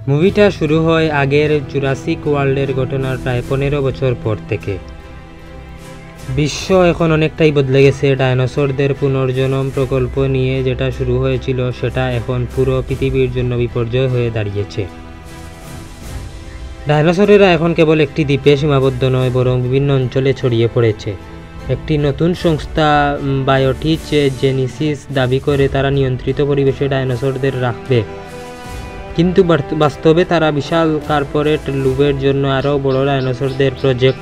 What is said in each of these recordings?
মুভিটা শুরু হয় আগের জুরাসিক ওয়ার্ল্ডের ঘটনার প্রায় 15 বছর পর থেকে। বিশ্ব এখন অনেকটাই বদলে গেছে। ডায়নোসরদের পুনর্জন্ম প্রকল্প নিয়ে যেটা শুরু হয়েছিল সেটা এখন পুরো পৃথিবীর জন্য বিপর্যয় হয়ে দাঁড়িয়েছে। ডায়নোসরেরা এখন কেবল একটি দ্বীপে সীমাবদ্ধ নয়, বরং বিভিন্ন অঞ্চলে ছড়িয়ে পড়েছে। একটি নতুন সংস্থা বায়োটিচ জেনেসিস দাবি করে তারা নিয়ন্ত্রিত পরিবেশে ডায়নোসরদের রাখবে, কিন্তু বাস্তবে তারা বিশাল কর্পোরেট লোভের জন্য আরও বড় ডায়নোসরদের প্রজেক্ট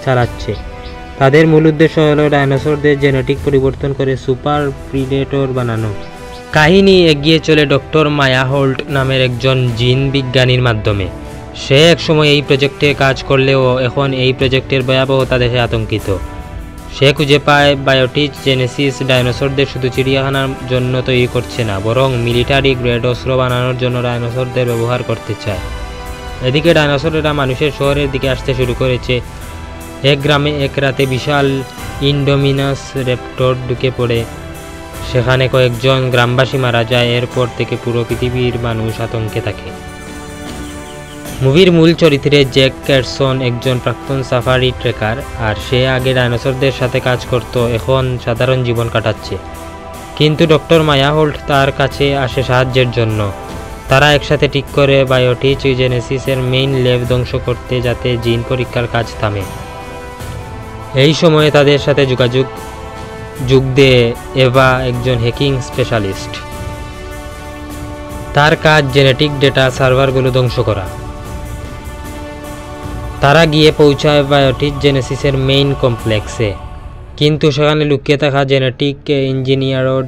চালাচ্ছে। তাদের মূল উদ্দেশ্য হলো ডায়নোসরদের জেনেটিক পরিবর্তন করে সুপার প্রিডেটর বানানো। কাহিনী এগিয়ে চলে ডক্টর মায়া হোল্ট নামের একজন জিন বিজ্ঞানীর মাধ্যমে। সে একসময় এই প্রজেক্টে কাজ করলেও এখন এই প্রজেক্টের ভয়াবহতা দেখে আতঙ্কিত। সে খুঁজে পায় বায়োটিচ জেনেসিস ডায়নোসরদের শুধু চিড়িয়াখানার জন্য তৈরি করছে না, বরং মিলিটারি গ্রেড অস্ত্র বানানোর জন্য ডায়নোসরদের ব্যবহার করতে চায়। এদিকে ডায়নোসরেরা মানুষের শহরের দিকে আসতে শুরু করেছে। এক গ্রামে এক রাতে বিশাল ইন্ডোমিনাস র্যাপটর ঢুকে পড়ে। সেখানে কয়েকজন গ্রামবাসী মারা যায়। এরপর থেকে পুরো পৃথিবীর মানুষ আতঙ্কে থাকে। মুভির মূল চরিত্রে জ্যাক ক্যারসন একজন প্রাক্তন সাফারি ট্রেকার, আর সে আগে ডায়নোসরদের সাথে কাজ করত, এখন সাধারণ জীবন কাটাচ্ছে। কিন্তু ডক্টর মায়া হোল্ট তার কাছে আসে সাহায্যের জন্য। তারা একসাথে ঠিক করে বায়োটিচ জেনেসিসের মেইন ল্যাব ধ্বংস করতে, যাতে জিন পরীক্ষার কাজ থামে। এই সময়ে তাদের সাথে যোগ দেয় এভা, একজন হ্যাকিং স্পেশালিস্ট। তার কাজ জেনেটিক ডেটা সার্ভারগুলো ধ্বংস করা। তারা গিয়ে পৌঁছায় বায়োটিচ জেনেসিসের মেইন কমপ্লেক্সে, কিন্তু সেখানে লুকিয়ে থাকা জেনেটিক ইঞ্জিনিয়ারড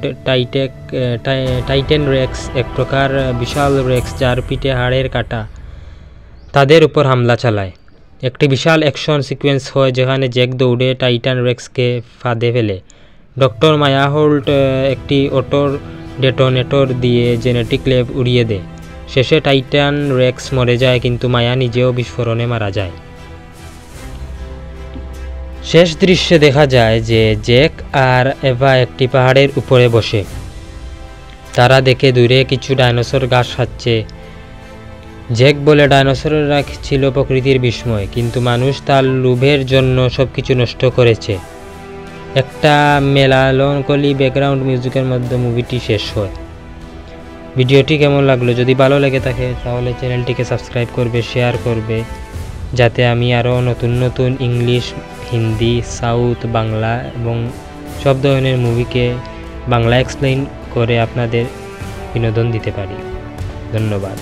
টাইটেন রেক্স, এক প্রকার বিশাল রেক্স যার পিঠে হাড়ের কাঁটা, তাদের উপর হামলা চালায়। একটি বিশাল অ্যাকশন সিকোয়েন্স হয় যেখানে জ্যাক দৌড়ে টাইটান রেক্সকে ফাঁদে ফেলে। ডক্টর মায়া হোল্ট একটি অটো ডেটোনেটর দিয়ে জেনেটিক ল্যাব উড়িয়ে দেয়। শেষে টাইটান রেক্স মরে যায়, কিন্তু মায়া নিজেও বিস্ফোরণে মারা যায়। শেষ দৃশ্যে দেখা যায় যে জ্যাক আর এভা একটি পাহাড়ের উপরে বসে। তারা দেখে দূরে কিছু ডায়নোসর ঘাস খাচ্ছে। জ্যাক বলে ডায়নোসররা ছিল প্রকৃতির বিস্ময়, কিন্তু মানুষ তার লোভের জন্য সবকিছু নষ্ট করেছে। একটা মেলানকলি ব্যাকগ্রাউন্ড মিউজিকের মধ্যে মুভিটি শেষ হয়। ভিডিওটি কেমন লাগলো? যদি ভালো লেগে থাকে তাহলে চ্যানেলটিকে সাবস্ক্রাইব করবে, শেয়ার করবে, যাতে আমি আরও নতুন ইংলিশ, হিন্দি, সাউথ, বাংলা এবং সব ধরনের মুভিকে বাংলা এক্সপ্লেইন করে আপনাদের বিনোদন দিতে পারি। ধন্যবাদ।